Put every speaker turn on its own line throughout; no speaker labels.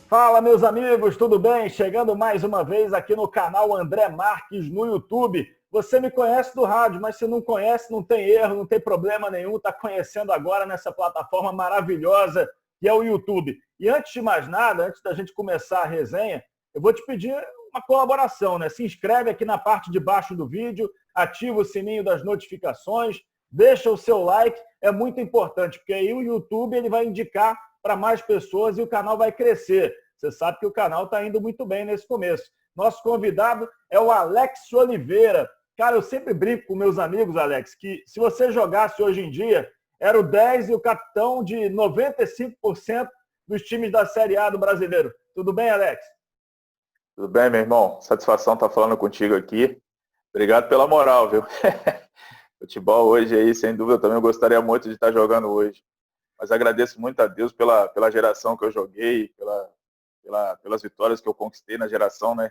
Fala, meus amigos, tudo bem? Chegando mais uma vez aqui no canal André Marques no YouTube. Você me conhece do rádio, mas se não conhece, não tem erro, não tem problema nenhum. Está conhecendo agora nessa plataforma maravilhosa que é o YouTube. E antes de mais nada, antes da gente começar a resenha, eu vou te pedir uma colaboração, né? Se inscreve aqui na parte de baixo do vídeo, ativa o sininho das notificações, deixa o seu like, é muito importante, porque aí o YouTube ele vai indicar para mais pessoas e o canal vai crescer. Você sabe que o canal está indo muito bem nesse começo. Nosso convidado é o Alex Oliveira. Cara, eu sempre brinco com meus amigos, Alex, que se você jogasse hoje em dia, era o 10 e o capitão de 95% dos times da Série A do brasileiro. Tudo bem, Alex?
Tudo bem, meu irmão? Satisfação estar falando contigo aqui. Obrigado pela moral, viu? Futebol hoje aí, sem dúvida, eu também gostaria muito de estar jogando hoje. Mas agradeço muito a Deus pela geração que eu joguei, pelas vitórias que eu conquistei na geração, né?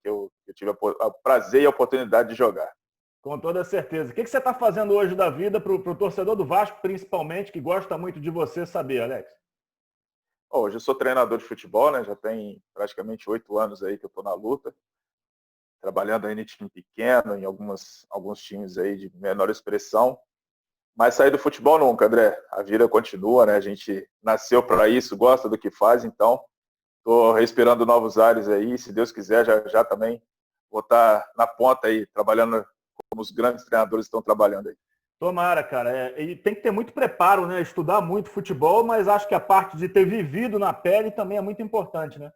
Que eu tive o prazer e a oportunidade de jogar.
Com toda certeza. O que você está fazendo hoje da vida para o torcedor do Vasco, principalmente, que gosta muito de você saber, Alex?
Hoje eu sou treinador de futebol, né? Já tem praticamente 8 anos aí que eu estou na luta, trabalhando aí em time pequeno, em alguns times aí de menor expressão. Mas sair do futebol nunca, André. A vida continua, né? A gente nasceu para isso, gosta do que faz, então estou respirando novos ares aí. Se Deus quiser, já também vou estar na ponta aí, trabalhando como os grandes treinadores estão trabalhando aí.
Tomara, cara. E tem que ter muito preparo, né? Estudar muito futebol, mas acho que a parte de ter vivido na pele também é muito importante, né?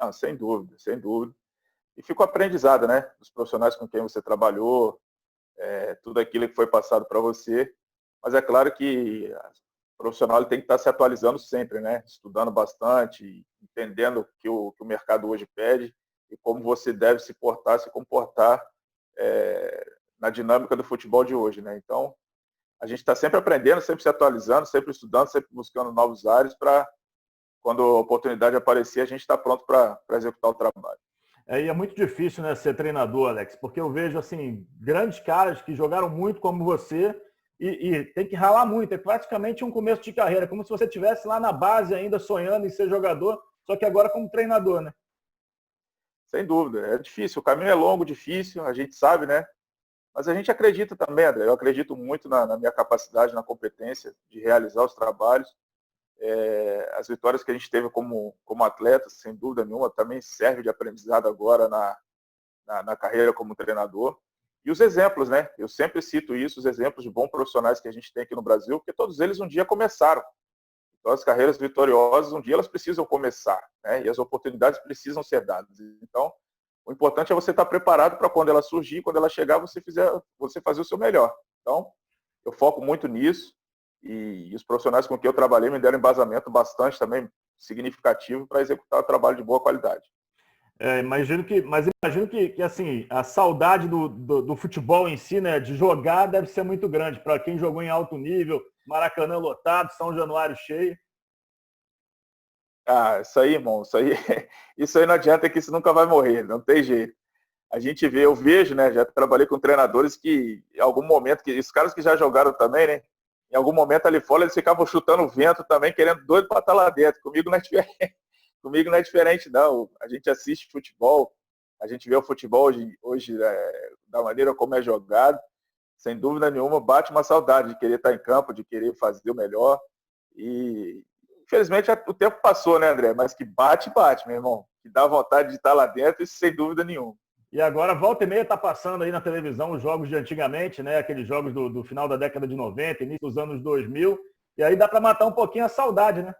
Não, sem dúvida, sem dúvida. E fica o aprendizado, né? Dos profissionais com quem você trabalhou, tudo aquilo que foi passado para você. Mas é claro que o profissional ele tem que estar se atualizando sempre, né? Estudando bastante, entendendo o que o mercado hoje pede e como você deve se comportar na dinâmica do futebol de hoje, né? Então, a gente está sempre aprendendo, sempre se atualizando, sempre estudando, sempre buscando novos ares para, quando a oportunidade aparecer, a gente está pronto para executar o trabalho.
E é muito difícil, né, ser treinador, Alex, porque eu vejo assim grandes caras que jogaram muito como você e tem que ralar muito. É praticamente um começo de carreira, como se você estivesse lá na base ainda sonhando em ser jogador, só que agora como treinador, né?
Sem dúvida, é difícil. O caminho é longo, difícil, a gente sabe, né? Mas a gente acredita também, André. Eu acredito muito na minha capacidade, na competência de realizar os trabalhos. As vitórias que a gente teve como atleta, sem dúvida nenhuma, também serve de aprendizado agora na carreira como treinador. E os exemplos, né? Eu sempre cito isso, os exemplos de bons profissionais que a gente tem aqui no Brasil, porque todos eles um dia começaram. Então, as carreiras vitoriosas, um dia elas precisam começar, né? E as oportunidades precisam ser dadas. Então, o importante é você estar preparado para quando ela surgir, quando ela chegar, você fazer o seu melhor. Então, eu foco muito nisso e os profissionais com quem eu trabalhei me deram embasamento bastante também significativo para executar o trabalho de boa qualidade.
Imagino que assim, a saudade do futebol em si, né, de jogar, deve ser muito grande para quem jogou em alto nível, Maracanã lotado, São Januário cheio.
Ah, isso aí, irmão, isso aí não adianta, que isso nunca vai morrer, não tem jeito. A gente vê, eu vejo, né, já trabalhei com treinadores que em algum momento, que os caras que já jogaram também, né, em algum momento ali fora eles ficavam chutando o vento também, querendo doido para estar lá dentro. Comigo não é diferente. Comigo não é diferente, não. A gente assiste futebol, a gente vê o futebol hoje da maneira como é jogado, sem dúvida nenhuma, bate uma saudade de querer estar em campo, de querer fazer o melhor. E infelizmente o tempo passou, né, André? Mas que bate, meu irmão. Que dá vontade de estar lá dentro, isso sem dúvida nenhuma.
E agora, volta e meia, está passando aí na televisão os jogos de antigamente, né? Aqueles jogos do final da década de 90, início dos anos 2000. E aí dá para matar um pouquinho a saudade, né?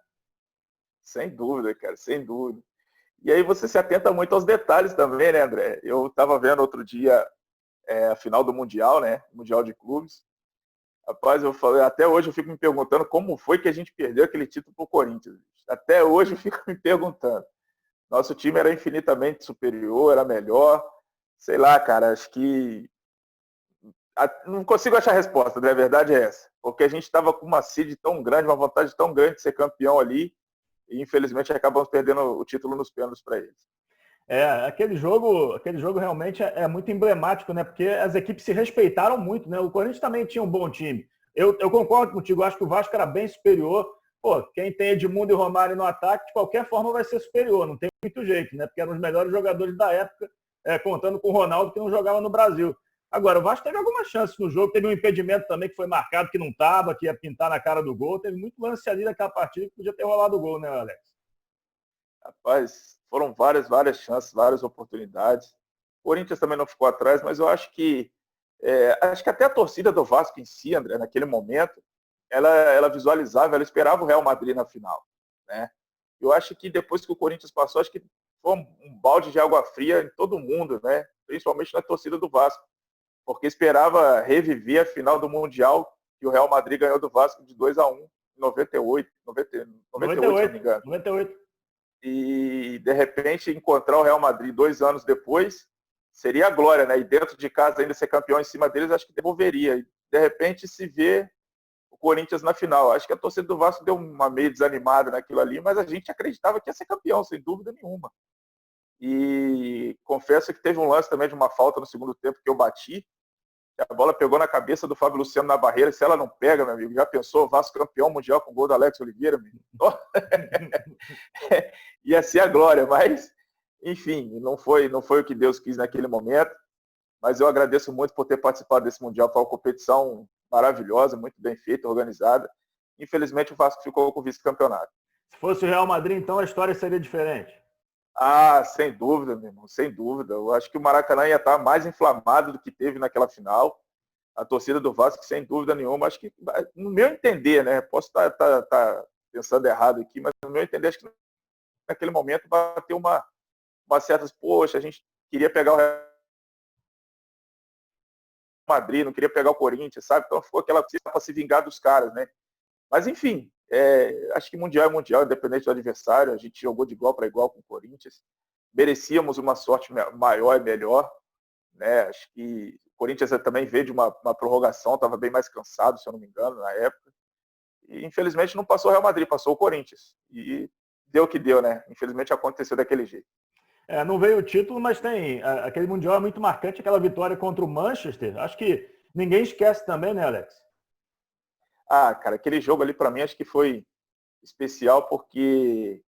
Sem dúvida, cara, sem dúvida. E aí você se atenta muito aos detalhes também, né, André? Eu estava vendo outro dia a final do Mundial, né? Mundial de Clubes. Rapaz, eu falei, até hoje eu fico me perguntando como foi que a gente perdeu aquele título pro Corinthians. Até hoje eu fico me perguntando. Nosso time era infinitamente superior, era melhor. Sei lá, cara, acho que não consigo achar a resposta, né? A verdade é essa. Porque a gente estava com uma sede tão grande, uma vontade tão grande de ser campeão ali, e infelizmente acabamos perdendo o título nos pênaltis para eles.
Aquele jogo realmente é muito emblemático, né? Porque as equipes se respeitaram muito, né? O Corinthians também tinha um bom time. Eu concordo contigo, acho que o Vasco era bem superior, pô, quem tem Edmundo e Romário no ataque, de qualquer forma vai ser superior, não tem muito jeito, né? Porque eram os melhores jogadores da época, contando com o Ronaldo, que não jogava no Brasil. Agora, o Vasco teve algumas chances no jogo, teve um impedimento também que foi marcado, que não estava, que ia pintar na cara do gol, teve muito lance ali naquela partida que podia ter rolado o gol, né, Alex?
Rapaz, foram várias chances, várias oportunidades. O Corinthians também não ficou atrás, mas eu acho que até a torcida do Vasco em si, André, naquele momento, ela visualizava, ela esperava o Real Madrid na final, né? Eu acho que depois que o Corinthians passou, acho que foi um balde de água fria em todo mundo, né? Principalmente na torcida do Vasco, porque esperava reviver a final do Mundial que o Real Madrid ganhou do Vasco de 2-1 em 98, 98, se não me engano.
98.
E, de repente, encontrar o Real Madrid 2 anos depois seria a glória, né? E dentro de casa ainda ser campeão em cima deles, acho que devolveria. E, de repente, se vê o Corinthians na final. Acho que a torcida do Vasco deu uma meio desanimada naquilo ali, mas a gente acreditava que ia ser campeão, sem dúvida nenhuma. E confesso que teve um lance também de uma falta no segundo tempo que eu bati, a bola pegou na cabeça do Fábio Luciano na barreira. Se ela não pega, meu amigo, já pensou? Vasco campeão mundial com o gol do Alex Oliveira, meu amigo? Ia ser a glória, mas, enfim, não foi o que Deus quis naquele momento. Mas eu agradeço muito por ter participado desse mundial. Foi uma competição maravilhosa, muito bem feita, organizada. Infelizmente, o Vasco ficou com o vice-campeonato.
Se fosse o Real Madrid, então a história seria diferente.
Ah, sem dúvida, meu irmão, sem dúvida. Eu acho que o Maracanã ia estar mais inflamado do que teve naquela final. A torcida do Vasco, sem dúvida nenhuma, acho que, no meu entender, né? Posso estar pensando errado aqui, mas no meu entender, acho que naquele momento bateu uma certa. Poxa, a gente queria pegar o Real Madrid, não queria pegar o Corinthians, sabe? Então ficou aquela coisa para se vingar dos caras, né? Mas, enfim, acho que Mundial é Mundial, independente do adversário. A gente jogou de igual para igual com o Corinthians. Merecíamos uma sorte maior e melhor, né? Acho que o Corinthians também veio de uma prorrogação, estava bem mais cansado, se eu não me engano, na época. E, infelizmente, não passou o Real Madrid, passou o Corinthians. E deu o que deu, né? Infelizmente, aconteceu daquele jeito.
Não veio o título, mas tem aquele Mundial é muito marcante, aquela vitória contra o Manchester. Acho que ninguém esquece também, né, Alex?
Ah, cara, aquele jogo ali para mim acho que foi especial porque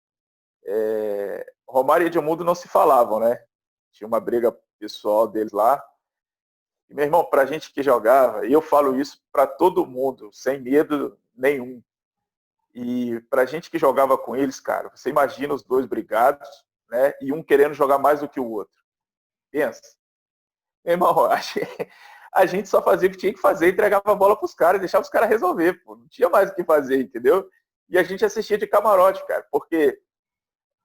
Romário e Edmundo não se falavam, né? Tinha uma briga pessoal deles lá. E, meu irmão, pra gente que jogava, e eu falo isso para todo mundo, sem medo nenhum. E pra gente que jogava com eles, cara, você imagina os dois brigados, né? E um querendo jogar mais do que o outro. Pensa. Meu irmão, a gente só fazia o que tinha que fazer, entregava a bola pros caras, deixava os caras resolver, pô. Não tinha mais o que fazer, entendeu? E a gente assistia de camarote, cara, porque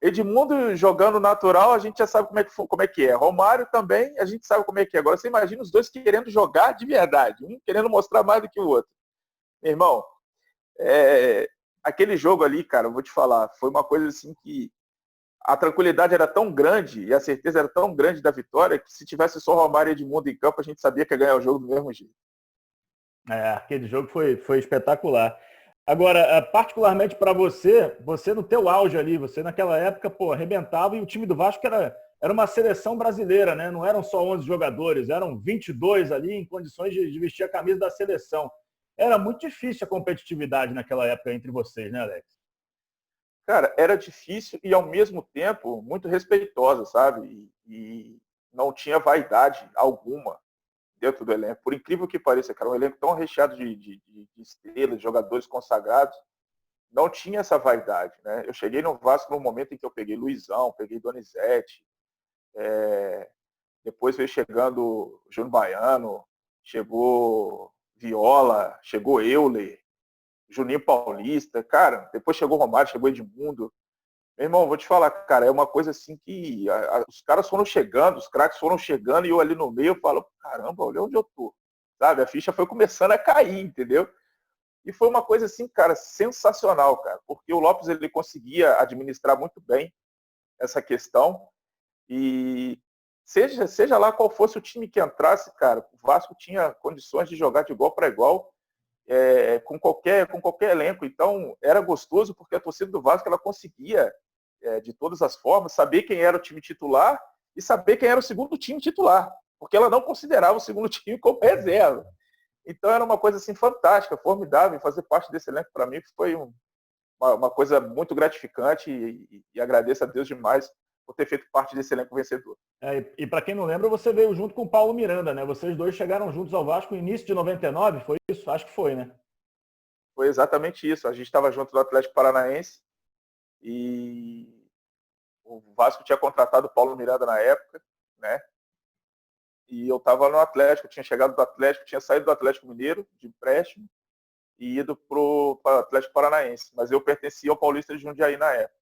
Edmundo jogando natural, a gente já sabe como é que é. Romário também, a gente sabe como é que é. Agora você imagina os dois querendo jogar de verdade, um querendo mostrar mais do que o outro. Meu irmão, aquele jogo ali, cara, eu vou te falar, foi uma coisa assim que a tranquilidade era tão grande e a certeza era tão grande da vitória que se tivesse só Romário e Edmundo em campo, a gente sabia que ia ganhar o jogo do mesmo jeito.
Aquele jogo foi espetacular. Agora, particularmente para você no teu auge ali, você naquela época, pô, arrebentava e o time do Vasco era uma seleção brasileira, né? Não eram só 11 jogadores, eram 22 ali em condições de vestir a camisa da seleção. Era muito difícil a competitividade naquela época entre vocês, né, Alex?
Cara, era difícil e ao mesmo tempo muito respeitosa, sabe? E não tinha vaidade alguma dentro do elenco. Por incrível que pareça, cara, um elenco tão recheado de estrelas, de jogadores consagrados, não tinha essa vaidade, né? Eu cheguei no Vasco no momento em que eu peguei Luizão, peguei Donizete, depois veio chegando Júnior Baiano, chegou Viola, chegou Euler, Juninho Paulista, cara, depois chegou Romário, chegou Edmundo. Meu irmão, vou te falar, cara, é uma coisa assim que os caras foram chegando, os craques foram chegando e eu ali no meio eu falo, caramba, olha onde eu tô. Sabe, a ficha foi começando a cair, entendeu? E foi uma coisa assim, cara, sensacional, cara, porque o Lopes ele conseguia administrar muito bem essa questão e seja lá qual fosse o time que entrasse, cara, o Vasco tinha condições de jogar de igual para igual com qualquer elenco. Então era gostoso porque a torcida do Vasco ela conseguia de todas as formas saber quem era o time titular e saber quem era o segundo time titular, porque ela não considerava o segundo time como reserva. Então era uma coisa assim fantástica, formidável. Fazer parte desse elenco para mim foi uma coisa muito gratificante e agradeço a Deus demais por ter feito parte desse elenco vencedor.
E para quem não lembra, você veio junto com o Paulo Miranda, né? Vocês dois chegaram juntos ao Vasco no início de 99, foi isso? Acho que foi, né?
Foi exatamente isso. A gente estava junto do Atlético Paranaense e o Vasco tinha contratado o Paulo Miranda na época, né? E eu estava no Atlético, tinha chegado do Atlético, tinha saído do Atlético Mineiro, de empréstimo, e ido para o Atlético Paranaense. Mas eu pertencia ao Paulista de Jundiaí na época.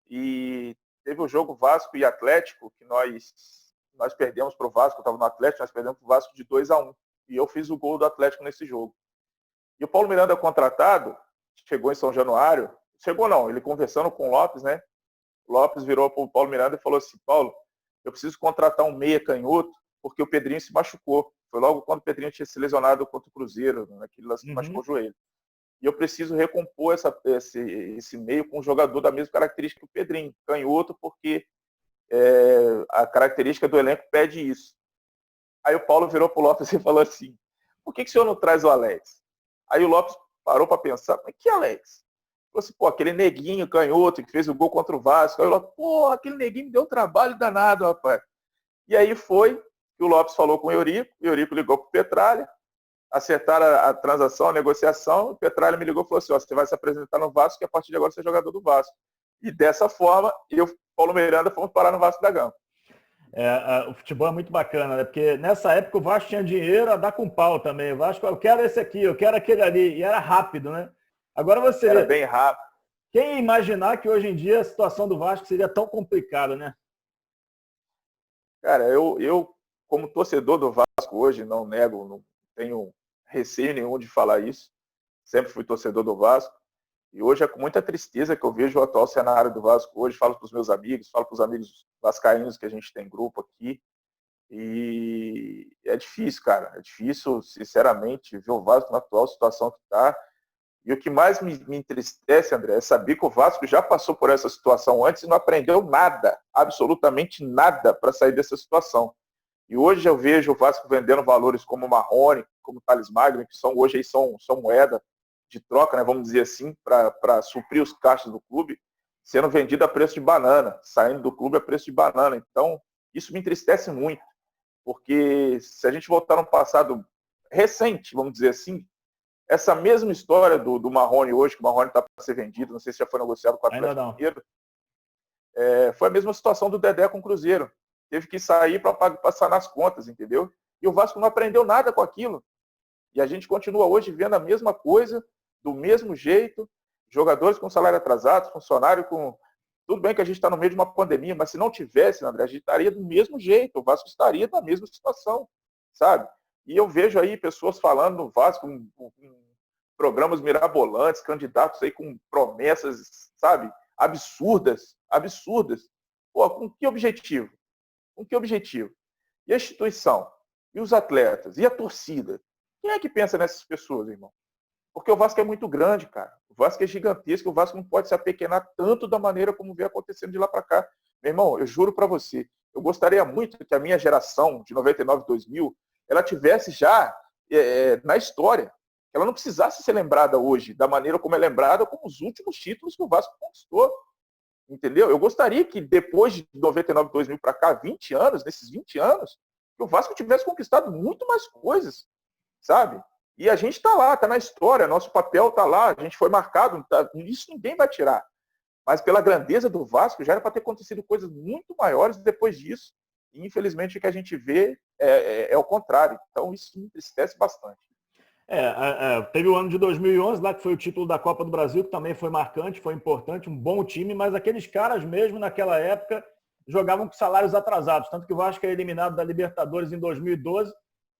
E teve o jogo Vasco e Atlético, que nós perdemos para o Vasco, eu estava no Atlético, nós perdemos para o Vasco de 2-1. E eu fiz o gol do Atlético nesse jogo. E o Paulo Miranda, contratado, chegou em São Januário, chegou não, ele conversando com o Lopes, né? O Lopes virou para o Paulo Miranda e falou assim: Paulo, eu preciso contratar um meia canhoto, porque o Pedrinho se machucou. Foi logo quando o Pedrinho tinha se lesionado contra o Cruzeiro, naquele lance que machucou o joelho. E eu preciso recompor esse meio com um jogador da mesma característica que o Pedrinho, canhoto, porque a característica do elenco pede isso. Aí o Paulo virou para o Lopes e falou assim: por que o senhor não traz o Alex? Aí o Lopes parou para pensar: mas que Alex? Falou assim: pô, aquele neguinho canhoto que fez o gol contra o Vasco. Aí o Lopes: pô, aquele neguinho me deu um trabalho danado, rapaz. E aí foi que o Lopes falou com o Eurico ligou para o Petralha, acertaram a transação, a negociação, o Petralha me ligou e falou assim: ó, você vai se apresentar no Vasco, que a partir de agora você é jogador do Vasco. E dessa forma, eu e Paulo Miranda fomos parar no Vasco da Gama.
O futebol é muito bacana, né? Porque nessa época o Vasco tinha dinheiro a dar com pau também. O Vasco, eu quero esse aqui, eu quero aquele ali. E era rápido, né? Agora você
Era
vê,
bem rápido.
quem ia imaginar que hoje em dia a situação do Vasco seria tão complicada, né?
Cara, eu como torcedor do Vasco hoje, não nego, não tenho receio nenhum de falar isso. Sempre fui torcedor do Vasco. E hoje é com muita tristeza que eu vejo o atual cenário do Vasco hoje. Falo para os meus amigos, falo para os amigos vascaínos que a gente tem grupo aqui. E é difícil, cara. É difícil, sinceramente, ver o Vasco na atual situação que está. E o que mais me entristece, André, é saber que o Vasco já passou por essa situação antes e não aprendeu nada, absolutamente nada, para sair dessa situação. E hoje eu vejo o Vasco vendendo valores como o Marrone, como o Thales Magno, que hoje aí são moeda de troca, né, vamos dizer assim, para suprir os caixas do clube, sendo vendido a preço de banana, saindo do clube a preço de banana. Então, isso me entristece muito, porque se a gente voltar no passado recente, vamos dizer assim, essa mesma história do Marrone hoje, que o Marrone está para ser vendido, não sei se já foi negociado com o Atlético Mineiro, foi a mesma situação do Dedé com o Cruzeiro. Teve que sair para passar nas contas, entendeu? E o Vasco não aprendeu nada com aquilo. E a gente continua hoje vendo a mesma coisa, do mesmo jeito, jogadores com salário atrasado, funcionário com... Tudo bem que a gente está no meio de uma pandemia, mas se não tivesse, André, a gente estaria do mesmo jeito, o Vasco estaria na mesma situação, sabe? E eu vejo aí pessoas falando no Vasco, com programas mirabolantes, candidatos aí com promessas, sabe? Absurdas. Pô, com que objetivo? Com que objetivo? E a instituição? E os atletas? E a torcida? Quem é que pensa nessas pessoas, irmão? Porque o Vasco é muito grande, cara. O Vasco é gigantesco, o Vasco não pode se apequenar tanto da maneira como vem acontecendo de lá para cá. Meu irmão, eu juro para você, eu gostaria muito que a minha geração de 99, 2000, ela tivesse já na história. Ela não precisasse ser lembrada hoje da maneira como é lembrada, como os últimos títulos que o Vasco conquistou. Entendeu? Eu gostaria que depois de 99, 2000 para cá, 20 anos, nesses 20 anos, que o Vasco tivesse conquistado muito mais coisas, sabe? E a gente está lá, está na história, nosso papel está lá, a gente foi marcado, isso ninguém vai tirar. Mas pela grandeza do Vasco, já era para ter acontecido coisas muito maiores depois disso. E infelizmente o que a gente vê é o contrário. Então isso me entristece bastante.
Teve o ano de 2011, lá que foi o título da Copa do Brasil, que também foi marcante, foi importante, um bom time, mas aqueles caras mesmo naquela época jogavam com salários atrasados, tanto que o Vasco é eliminado da Libertadores em 2012,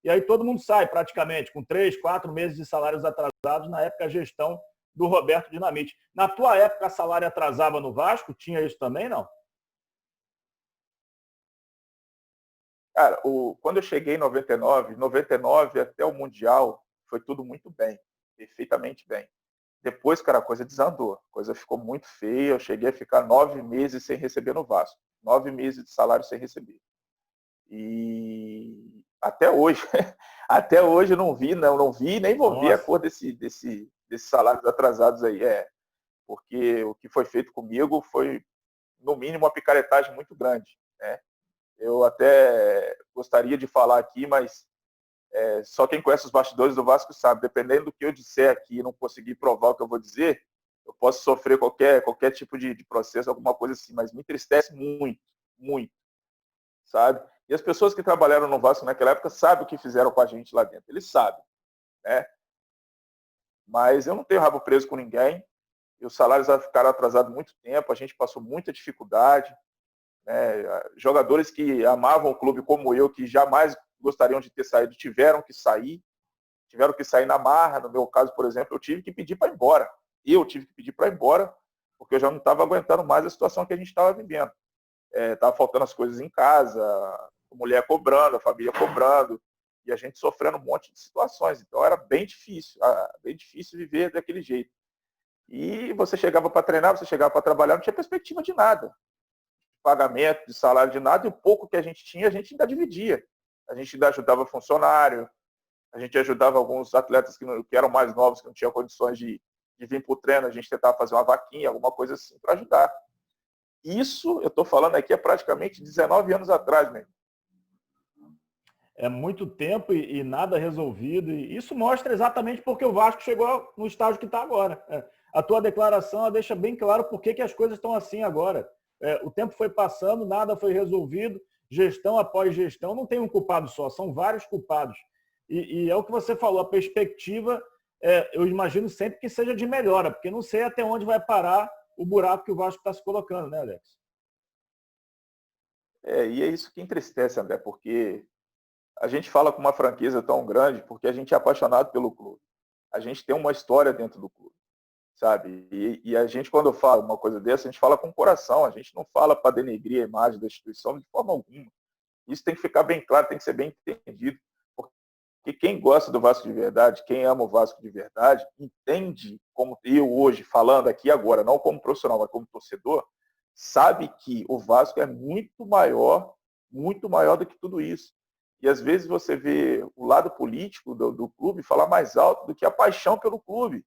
e aí todo mundo sai praticamente, com 3, 4 meses de salários atrasados, na época a gestão do Roberto Dinamite. Na tua época, salário atrasava no Vasco? Tinha isso também, não?
Cara, quando eu cheguei em 99 até o Mundial, foi tudo muito bem, perfeitamente bem. Depois, cara, a coisa desandou, a coisa ficou muito feia, eu cheguei a ficar 9 meses sem receber no Vasco, 9 meses de salário sem receber. E até hoje, até hoje eu não vi nem vou ver a cor desses salários atrasados aí. porque o que foi feito comigo foi, no mínimo, uma picaretagem muito grande, né? Eu até gostaria de falar aqui, mas só quem conhece os bastidores do Vasco sabe, dependendo do que eu disser aqui e não conseguir provar o que eu vou dizer, eu posso sofrer qualquer tipo de processo, alguma coisa assim, mas me entristece muito, muito, sabe? E as pessoas que trabalharam no Vasco naquela época sabem o que fizeram com a gente lá dentro, eles sabem, né? Mas eu não tenho rabo preso com ninguém, e os salários ficaram atrasados muito tempo, a gente passou muita dificuldade, né? Jogadores que amavam o clube como eu, que jamais gostariam de ter saído, tiveram que sair na marra. No meu caso, por exemplo, eu tive que pedir para ir embora. Porque eu já não estava aguentando mais a situação que a gente estava vivendo. Estava faltando as coisas em casa, a mulher cobrando, a família cobrando, e a gente sofrendo um monte de situações. Então era bem difícil viver daquele jeito. E você chegava para treinar, você chegava para trabalhar, não tinha perspectiva de nada. De pagamento, de salário, de nada, e o pouco que a gente tinha, a gente ainda dividia. A gente ainda ajudava funcionário, a gente ajudava alguns atletas que eram mais novos, que não tinham condições de vir para o treino, a gente tentava fazer uma vaquinha, alguma coisa assim, para ajudar. Isso, eu estou falando aqui, é praticamente 19 anos atrás, né?
É muito tempo e nada resolvido. E isso mostra exatamente porque o Vasco chegou no estágio que está agora. A tua declaração deixa bem claro por que as coisas estão assim agora. O tempo foi passando, nada foi resolvido, gestão após gestão. Não tem um culpado só, são vários culpados. E é o que você falou, a perspectiva, eu imagino sempre que seja de melhora, porque não sei até onde vai parar o buraco que o Vasco está se colocando, né, Alex?
E é isso que entristece, André, porque a gente fala com uma franqueza tão grande porque a gente é apaixonado pelo clube. A gente tem uma história dentro do clube, sabe? E a gente, quando fala uma coisa dessa, a gente fala com o coração, a gente não fala para denegrir a imagem da instituição de forma alguma. Isso tem que ficar bem claro, tem que ser bem entendido. Porque quem gosta do Vasco de verdade, quem ama o Vasco de verdade, entende, como eu hoje, falando aqui agora, não como profissional, mas como torcedor, sabe que o Vasco é muito maior do que tudo isso. E às vezes você vê o lado político do clube falar mais alto do que a paixão pelo clube,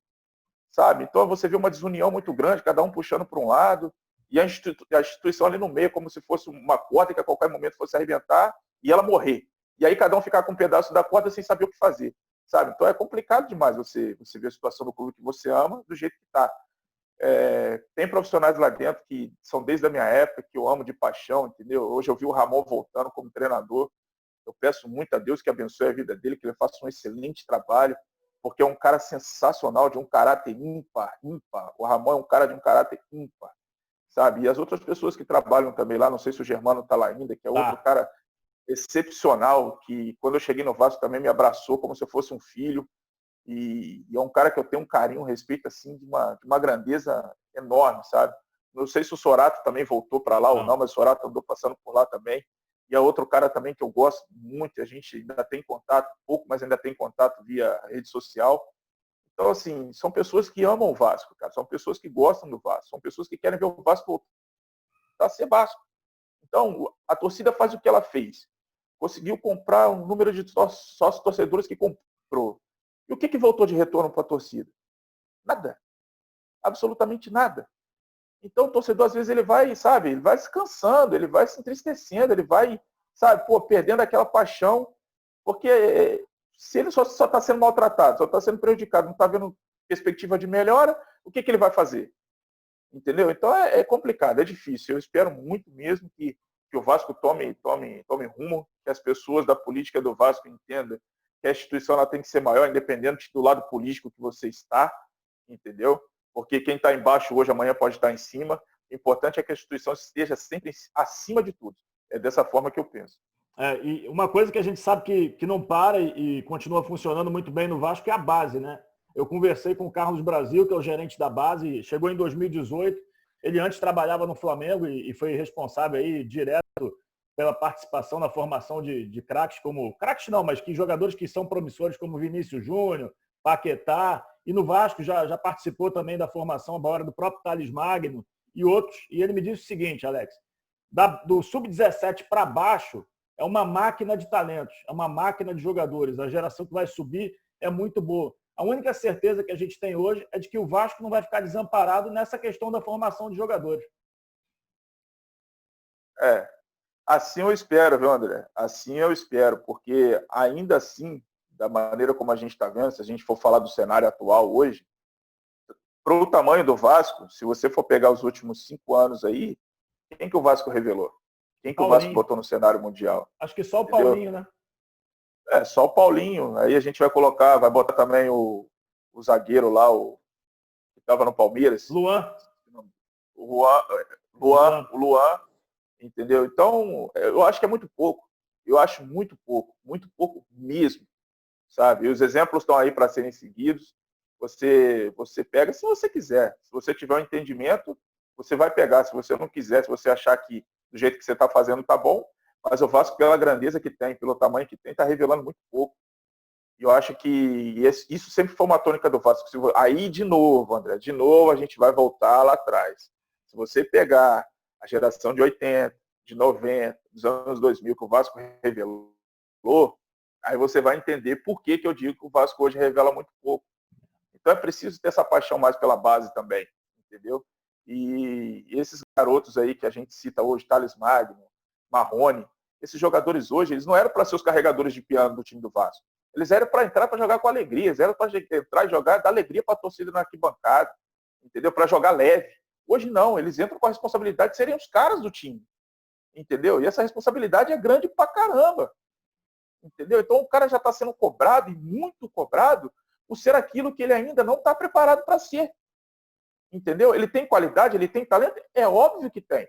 sabe? Então você vê uma desunião muito grande, cada um puxando para um lado, e a instituição ali no meio, como se fosse uma corda que a qualquer momento fosse arrebentar e ela morrer. E aí cada um ficar com um pedaço da corda sem saber o que fazer, sabe? Então é complicado demais você ver a situação do clube que você ama do jeito que está. Tem profissionais lá dentro que são desde a minha época, que eu amo de paixão, entendeu? Hoje eu vi o Ramon voltando como treinador. Eu peço muito a Deus que abençoe a vida dele, que ele faça um excelente trabalho, porque é um cara sensacional, de um caráter ímpar. O Ramon é um cara de um caráter ímpar, sabe? E as outras pessoas que trabalham também lá, não sei se o Germano está lá ainda, que é outro cara excepcional, que quando eu cheguei no Vasco também me abraçou como se eu fosse um filho, e é um cara que eu tenho um carinho, um respeito, assim, de uma grandeza enorme, sabe? Não sei se o Sorato também voltou para lá ou não, mas o Sorato andou passando por lá também. E é outro cara também que eu gosto muito, a gente ainda tem contato, pouco, mas ainda tem contato via rede social. Então, assim, são pessoas que amam o Vasco, cara, são pessoas que gostam do Vasco, são pessoas que querem ver o Vasco voltar a ser Vasco. Então, a torcida faz o que ela fez. Conseguiu comprar um número de sócios torcedores que comprou. E o que voltou de retorno para a torcida? Nada. Absolutamente nada. Então o torcedor, às vezes, ele vai se cansando, ele vai se entristecendo, ele vai, perdendo aquela paixão, porque se ele só está sendo maltratado, só está sendo prejudicado, não está vendo perspectiva de melhora, o que ele vai fazer? Entendeu? Então é complicado, é difícil. Eu espero muito mesmo que o Vasco tome rumo, que as pessoas da política do Vasco entendam que a instituição ela tem que ser maior, independente do lado político que você está, entendeu? Porque quem está embaixo hoje, amanhã pode estar em cima. O importante é que a instituição esteja sempre acima de tudo. É dessa forma que eu penso.
E uma coisa que a gente sabe que não para e continua funcionando muito bem no Vasco é a base, né? Eu conversei com o Carlos Brasil, que é o gerente da base, chegou em 2018. Ele antes trabalhava no Flamengo e foi responsável aí direto pela participação na formação de craques como... Craques não, mas que jogadores que são promissores como Vinícius Júnior, Paquetá, e no Vasco já participou também da formação agora do próprio Thales Magno e outros. E ele me disse o seguinte, Alex, do Sub-17 para baixo é uma máquina de talentos, é uma máquina de jogadores. A geração que vai subir é muito boa. A única certeza que a gente tem hoje é de que o Vasco não vai ficar desamparado nessa questão da formação de jogadores.
Assim eu espero, viu, André? Assim eu espero, porque ainda assim, da maneira como a gente está vendo, se a gente for falar do cenário atual hoje, para o tamanho do Vasco, se você for pegar os últimos 5 anos aí, quem que o Vasco revelou? Quem que o Vasco botou no cenário mundial?
Acho que só o
Entendeu?
Paulinho, né?
Só o Paulinho. Aí a gente vai botar também o zagueiro lá, o que estava no Palmeiras.
Luan.
O Luan, entendeu? Então, eu acho que é muito pouco. Eu acho muito pouco mesmo, sabe? E os exemplos estão aí para serem seguidos. Você pega se você quiser. Se você tiver um entendimento, você vai pegar. Se você não quiser, se você achar que do jeito que você está fazendo tá bom, mas o Vasco, pela grandeza que tem, pelo tamanho que tem, está revelando muito pouco. E eu acho que isso sempre foi uma tônica do Vasco. Aí, de novo, André, de novo a gente vai voltar lá atrás. Se você pegar a geração de 80, de 90, dos anos 2000, que o Vasco revelou, aí você vai entender por que eu digo que o Vasco hoje revela muito pouco. Então é preciso ter essa paixão mais pela base também, entendeu? E esses garotos aí que a gente cita hoje, Thales Magno, Marrone, esses jogadores hoje, eles não eram para ser os carregadores de piano do time do Vasco. Eles eram para entrar para jogar com alegria, eles eram para entrar e jogar, dar alegria para a torcida na arquibancada, entendeu? Para jogar leve. Hoje não, eles entram com a responsabilidade de serem os caras do time, entendeu? E essa responsabilidade é grande pra caramba, entendeu? Então o cara já está sendo cobrado, e muito cobrado, por ser aquilo que ele ainda não está preparado para ser, entendeu? Ele tem qualidade, ele tem talento, é óbvio que tem.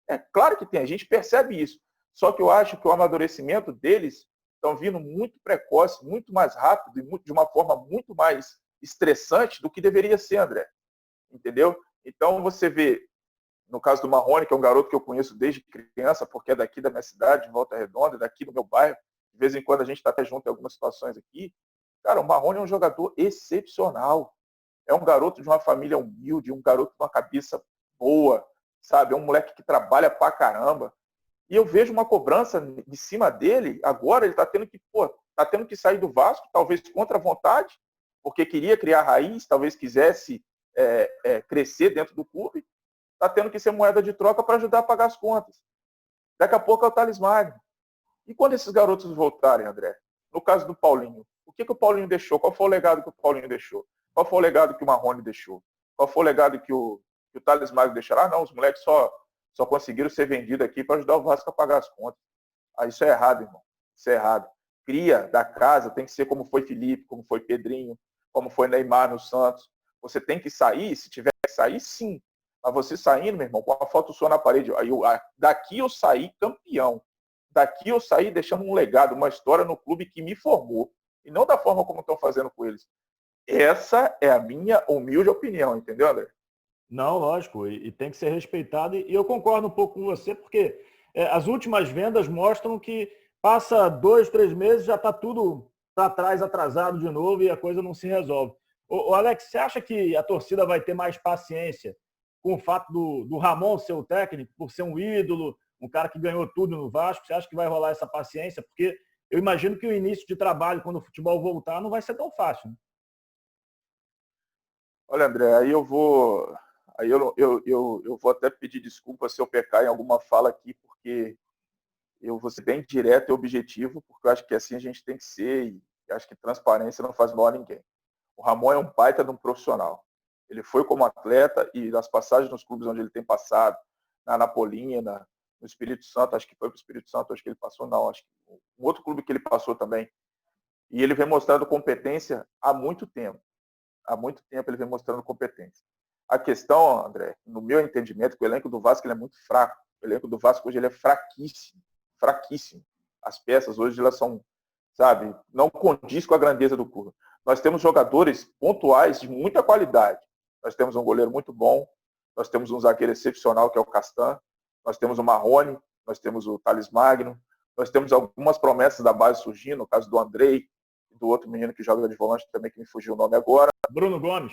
É claro que tem, a gente percebe isso. Só que eu acho que o amadurecimento deles estão vindo muito precoce, muito mais rápido e de uma forma muito mais estressante do que deveria ser, André. Entendeu? Então você vê, no caso do Marrone, que é um garoto que eu conheço desde criança, porque é daqui da minha cidade, de Volta Redonda, daqui do meu bairro, de vez em quando a gente está até junto em algumas situações aqui. Cara, o Marrone é um jogador excepcional. É um garoto de uma família humilde, um garoto com uma cabeça boa, sabe? É um moleque que trabalha pra caramba. E eu vejo uma cobrança de cima dele, agora ele está tendo que sair do Vasco, talvez contra a vontade, porque queria criar raiz, talvez quisesse crescer dentro do clube, está tendo que ser moeda de troca para ajudar a pagar as contas. Daqui a pouco é o Thales Magno. E quando esses garotos voltarem, André? No caso do Paulinho, o que o Paulinho deixou? Qual foi o legado que o Paulinho deixou? Qual foi o legado que o Marrone deixou? Qual foi o legado que o Thales Magno deixará? Não, os moleques só conseguiram ser vendidos aqui para ajudar o Vasco a pagar as contas. Isso é errado, irmão. Isso é errado. Cria da casa tem que ser como foi Felipe, como foi Pedrinho, como foi Neymar no Santos. Você tem que sair, se tiver que sair, sim. Mas você saindo, meu irmão, com a foto sua na parede. Daqui eu saí campeão. Daqui eu saí deixando um legado, uma história no clube que me formou. E não da forma como estão fazendo com eles. Essa é a minha humilde opinião, entendeu, André?
Não, lógico, e tem que ser respeitado. E eu concordo um pouco com você, porque as últimas vendas mostram que passa 2, 3 meses, já está tudo para trás, atrasado de novo e a coisa não se resolve. Ô, Alex, você acha que a torcida vai ter mais paciência com o fato do Ramon ser o técnico, por ser um ídolo, um cara que ganhou tudo no Vasco? Você acha que vai rolar essa paciência? Porque eu imagino que o início de trabalho, quando o futebol voltar, não vai ser tão fácil, né?
Olha, André, eu vou até pedir desculpa se eu pecar em alguma fala aqui, porque eu vou ser bem direto e objetivo, porque eu acho que assim a gente tem que ser, e acho que transparência não faz mal a ninguém. O Ramon é um baita de um profissional. Ele foi como atleta e nas passagens nos clubes onde ele tem passado, na Napolina, no Espírito Santo, acho que foi para o Espírito Santo, acho que ele passou, não, acho que um outro clube que ele passou também. E ele vem mostrando competência há muito tempo. Há muito tempo ele vem mostrando competência. A questão, André, no meu entendimento, que o elenco do Vasco ele é muito fraco. O elenco do Vasco hoje ele é fraquíssimo. Fraquíssimo. As peças hoje elas são, sabe, não condiz com a grandeza do clube. Nós temos jogadores pontuais de muita qualidade. Nós temos um goleiro muito bom, nós temos um zagueiro excepcional que é o Castan, nós temos o Marrone, nós temos o Thales Magno, nós temos algumas promessas da base surgindo, no caso do Andrei, do outro menino que joga de volante também, que me fugiu o nome agora.
Bruno Gomes.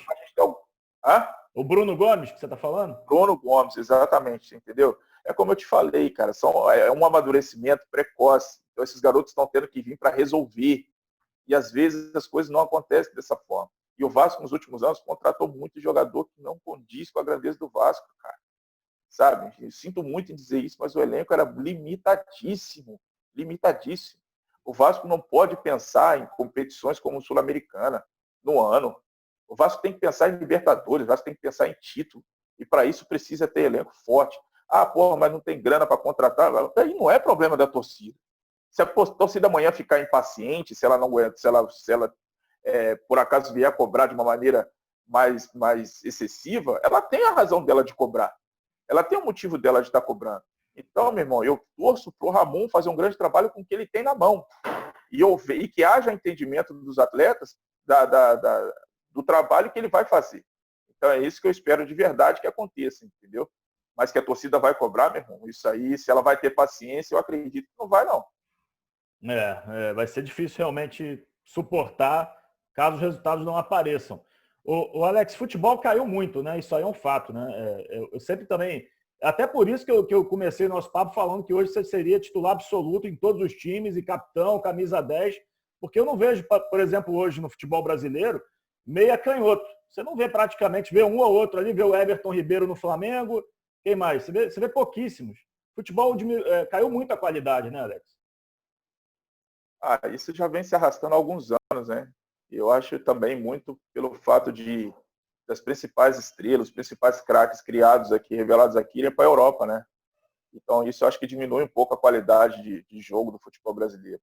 Hã?
O Bruno Gomes que você está falando?
Bruno Gomes, exatamente, entendeu? É como eu te falei, cara, é um amadurecimento precoce. Então esses garotos estão tendo que vir para resolver. E às vezes as coisas não acontecem dessa forma. E o Vasco, nos últimos anos, contratou muito jogador que não condiz com a grandeza do Vasco, cara. Sabe? Eu sinto muito em dizer isso, mas o elenco era limitadíssimo. Limitadíssimo. O Vasco não pode pensar em competições como o Sul-Americana no ano. O Vasco tem que pensar em Libertadores, o Vasco tem que pensar em título. E para isso precisa ter elenco forte. Ah, porra, mas não tem grana para contratar. Aí não é problema da torcida. Se a torcida amanhã ficar impaciente, se ela não aguenta, se ela por acaso vier a cobrar de uma maneira mais excessiva, ela tem a razão dela de cobrar. Ela tem o motivo dela de estar cobrando. Então, meu irmão, eu torço para o Ramon fazer um grande trabalho com o que ele tem na mão. E que haja entendimento dos atletas do trabalho que ele vai fazer. Então é isso que eu espero de verdade que aconteça, entendeu? Mas que a torcida vai cobrar, meu irmão, isso aí, se ela vai ter paciência, eu acredito que não vai, não.
Vai ser difícil realmente suportar caso os resultados não apareçam. O Alex, futebol caiu muito, né? Isso aí é um fato, né? Eu sempre também... Até por isso que eu comecei nosso papo falando que hoje você seria titular absoluto em todos os times e capitão, camisa 10, porque eu não vejo, por exemplo, hoje no futebol brasileiro, meia canhoto. Você não vê praticamente, vê um ou outro ali, vê o Everton Ribeiro no Flamengo, quem mais? Você vê pouquíssimos. Futebol caiu muito a qualidade, né, Alex?
Isso já vem se arrastando há alguns anos, né? Eu acho também muito pelo fato das principais estrelas, os principais craques criados aqui, revelados aqui, irem para a Europa, né? Então isso eu acho que diminui um pouco a qualidade de jogo do futebol brasileiro.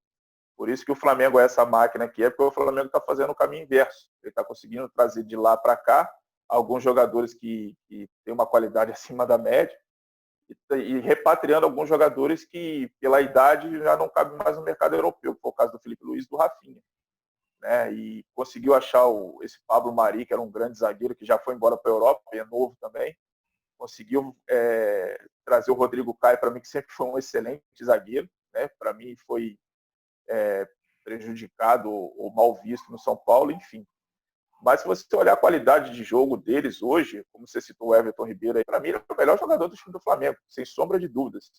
Por isso que o Flamengo é essa máquina aqui, é porque o Flamengo está fazendo o caminho inverso. Ele está conseguindo trazer de lá para cá alguns jogadores que têm uma qualidade acima da média e repatriando alguns jogadores que, pela idade, já não cabem mais no mercado europeu, que foi o caso do Felipe Luiz e do Rafinha. Né? E conseguiu achar esse Pablo Mari, que era um grande zagueiro, que já foi embora para a Europa, é novo também. Conseguiu trazer o Rodrigo Caio, para mim, que sempre foi um excelente zagueiro. Né? Para mim, foi prejudicado ou mal visto no São Paulo, enfim. Mas se você olhar a qualidade de jogo deles hoje, como você citou o Everton Ribeiro, para mim ele é o melhor jogador do time do Flamengo, sem sombra de dúvidas.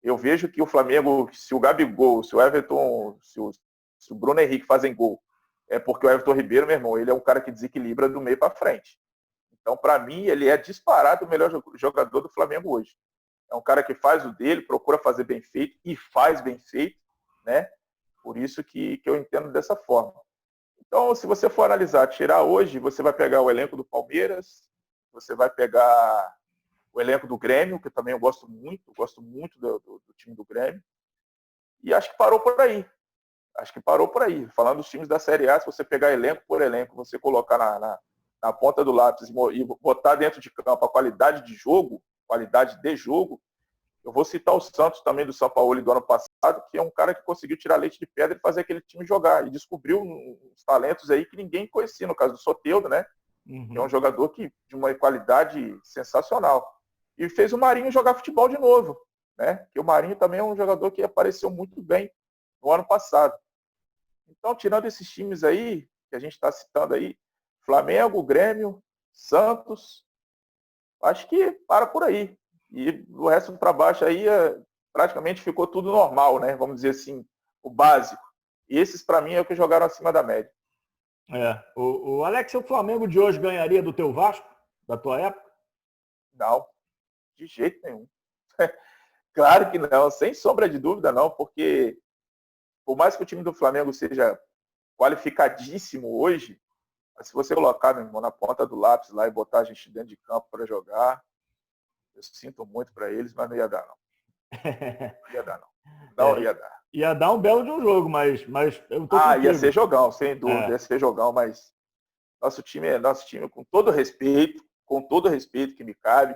Eu vejo que o Flamengo, se o Gabigol, se o Everton, se o Bruno Henrique fazem gol, é porque o Everton Ribeiro, meu irmão, ele é um cara que desequilibra do meio para frente. Então, para mim, ele é disparado o melhor jogador do Flamengo hoje. É um cara que faz o dele, procura fazer bem feito e faz bem feito, né? Por isso que eu entendo dessa forma. Então, se você for analisar, tirar hoje, você vai pegar o elenco do Palmeiras, você vai pegar o elenco do Grêmio, que também eu gosto muito do time do Grêmio, e acho que parou por aí. Falando dos times da Série A, se você pegar elenco por elenco, você colocar na ponta do lápis e botar dentro de campo a qualidade de jogo, eu vou citar o Santos também, do São Paulo do ano passado, que é um cara que conseguiu tirar leite de pedra e fazer aquele time jogar. E descobriu uns talentos aí que ninguém conhecia, no caso do Soteldo, né? Uhum. Que é um jogador de uma qualidade sensacional. E fez o Marinho jogar futebol de novo, né? Que o Marinho também é um jogador que apareceu muito bem no ano passado. Então, tirando esses times aí, que a gente está citando aí, Flamengo, Grêmio, Santos, acho que para por aí. E o resto para baixo aí praticamente ficou tudo normal, né? Vamos dizer assim, o básico. E esses, para mim, é o que jogaram acima da média.
O Alex, o Flamengo de hoje ganharia do teu Vasco, da tua época?
Não, de jeito nenhum. Claro que não, sem sombra de dúvida não, porque por mais que o time do Flamengo seja qualificadíssimo hoje, mas se você colocar, meu irmão, na ponta do lápis lá e botar a gente dentro de campo para jogar, eu sinto muito para eles, mas não ia dar, não. Não ia dar, não. Não ia dar.
Ia dar um belo de um jogo, mas eu tô
contigo. Ia ser jogão, sem dúvida, ia ser jogão, mas nosso time, com todo respeito que me cabe,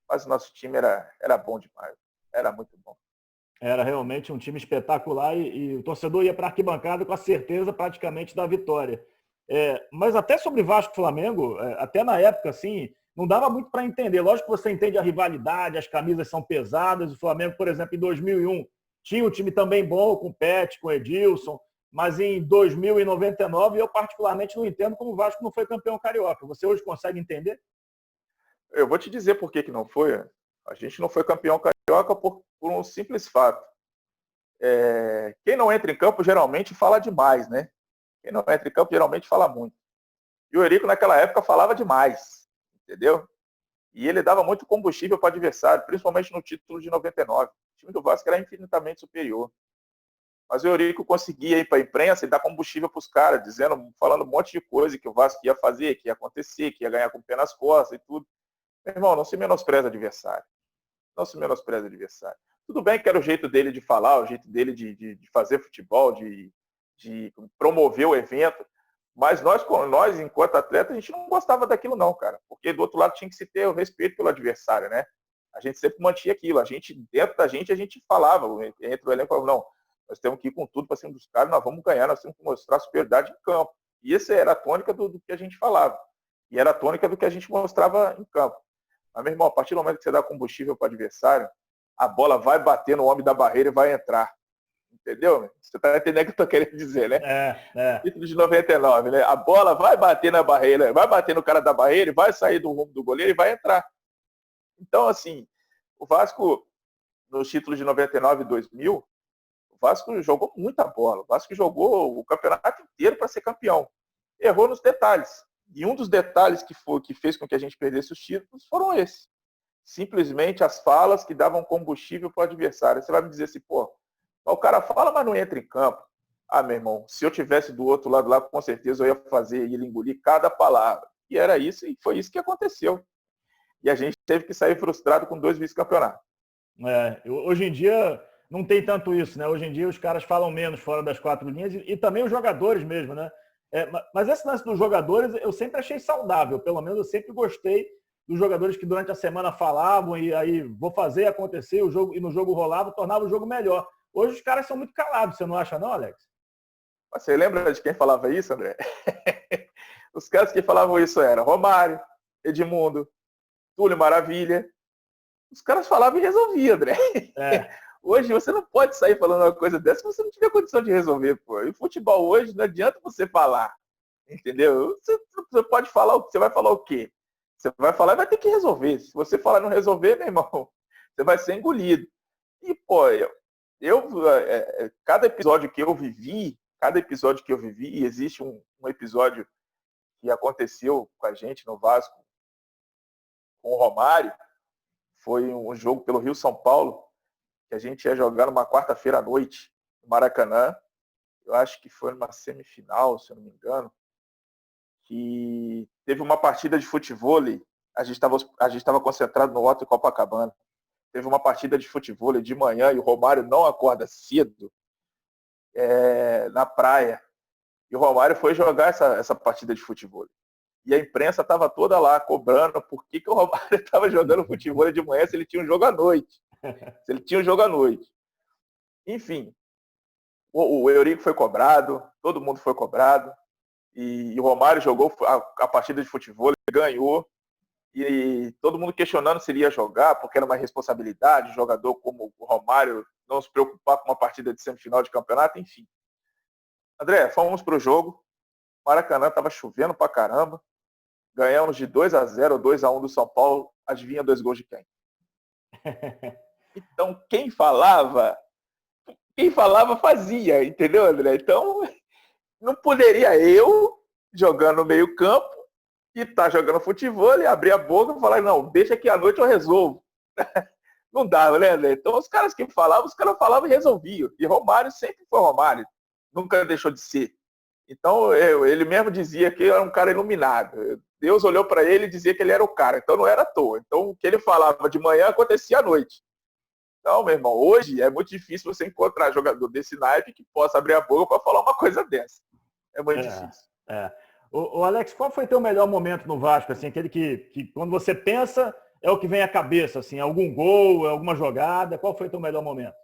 mas o nosso time era bom demais. Era muito bom.
Era realmente um time espetacular e o torcedor ia para a arquibancada com a certeza praticamente da vitória. Mas até sobre Vasco e Flamengo, até na época, assim, não dava muito para entender. Lógico que você entende a rivalidade, as camisas são pesadas. O Flamengo, por exemplo, em 2001, tinha um time também bom, com o Pet, com o Edilson, mas em 2099 eu particularmente não entendo como o Vasco não foi campeão carioca. Você hoje consegue entender?
Eu vou te dizer por que não foi. A gente não foi campeão carioca por um simples fato. Quem não entra em campo geralmente fala demais, né? Quem não entra em campo geralmente fala muito. E o Eurico naquela época falava demais, entendeu? E ele dava muito combustível para o adversário, principalmente no título de 99. O time do Vasco era infinitamente superior. Mas o Eurico conseguia ir para a imprensa e dar combustível para os caras, falando um monte de coisa que o Vasco ia fazer, que ia acontecer, que ia ganhar com o pé nas costas e tudo. Meu irmão, não se menospreza adversário. Não se menospreza adversário. Tudo bem que era o jeito dele de falar, o jeito dele de fazer futebol, de promover o evento, mas nós, enquanto atleta, a gente não gostava daquilo não, cara. Porque do outro lado tinha que se ter o respeito pelo adversário, né? A gente sempre mantinha aquilo. Dentro da gente, a gente falava, entre o elenco, não, nós temos que ir com tudo para cima dos caras, nós vamos ganhar, nós temos que mostrar superioridade em campo. E essa era a tônica do que a gente falava. E era a tônica do que a gente mostrava em campo. Mas, meu irmão, a partir do momento que você dá combustível para o adversário, a bola vai bater no homem da barreira e vai entrar. Entendeu? Você está entendendo o que eu estou querendo dizer, né? Título de 99, né? A bola vai bater na barreira, vai bater no cara da barreira, vai sair do rumo do goleiro e vai entrar. Então, assim, o Vasco, nos títulos de 99 e 2000, o Vasco jogou muita bola. O Vasco jogou o campeonato inteiro para ser campeão. Errou nos detalhes. E um dos detalhes que fez com que a gente perdesse os títulos foram esses. Simplesmente as falas que davam combustível para o adversário. Você vai me dizer assim, pô, o cara fala, mas não entra em campo. Ah, meu irmão, se eu tivesse do outro lado lá, com certeza eu ia fazer ele engolir cada palavra. E era isso, e foi isso que aconteceu. E a gente teve que sair frustrado com 2 vice-campeonatos.
Hoje em dia não tem tanto isso, né? Hoje em dia os caras falam menos fora das 4 linhas e também os jogadores mesmo, né? Mas esse lance dos jogadores eu sempre achei saudável, pelo menos eu sempre gostei dos jogadores que durante a semana falavam e aí vou fazer acontecer, o jogo, e no jogo rolava, tornava o jogo melhor. Hoje os caras são muito calados, você não acha não, Alex?
Você lembra de quem falava isso, André? Os caras que falavam isso eram Romário, Edmundo, Túlio Maravilha. Os caras falavam e resolviam, André. Hoje você não pode sair falando uma coisa dessa se você não tiver condição de resolver, pô. E futebol hoje não adianta você falar, entendeu? Você pode falar, você vai falar o quê? Você vai falar e vai ter que resolver. Se você falar e não resolver, meu irmão, você vai ser engolido. E, pô, cada episódio que eu vivi, e existe um episódio que aconteceu com a gente no Vasco, com o Romário, foi um jogo pelo Rio São Paulo, que a gente ia jogar numa quarta-feira à noite, no Maracanã. Eu acho que foi numa semifinal, se eu não me engano, que teve uma partida de futebol, a gente estava concentrado no Hotel Copacabana. Teve uma partida de futebol de manhã e o Romário não acorda cedo na praia. E o Romário foi jogar essa partida de futebol. E a imprensa estava toda lá cobrando por que o Romário estava jogando futebol de manhã se ele tinha um jogo à noite. Enfim, o Eurico foi cobrado, todo mundo foi cobrado. E o Romário jogou a partida de futebol, ganhou. E todo mundo questionando se ele ia jogar, porque era uma responsabilidade, jogador como o Romário não se preocupar com uma partida de semifinal de campeonato, enfim. André, fomos para o jogo, o Maracanã estava chovendo pra caramba, ganhamos de 2-0 ou 2-1 do São Paulo, adivinha 2 gols de quem? Então, quem falava fazia, entendeu, André? Então, não poderia eu, jogando no meio campo, e tá jogando futebol, e abrir a boca e falar, não, deixa que à noite eu resolvo. Não dava, né, André? Então, os caras falavam e resolviam. E Romário sempre foi Romário. Nunca deixou de ser. Então, ele mesmo dizia que era um cara iluminado. Deus olhou para ele e dizia que ele era o cara. Então, não era à toa. Então, o que ele falava de manhã acontecia à noite. Então, meu irmão, hoje é muito difícil você encontrar jogador desse naipe que possa abrir a boca para falar uma coisa dessa. É muito difícil.
O Alex, qual foi teu melhor momento no Vasco? Assim, aquele que quando você pensa é o que vem à cabeça, assim, algum gol, alguma jogada? Qual foi teu melhor momento?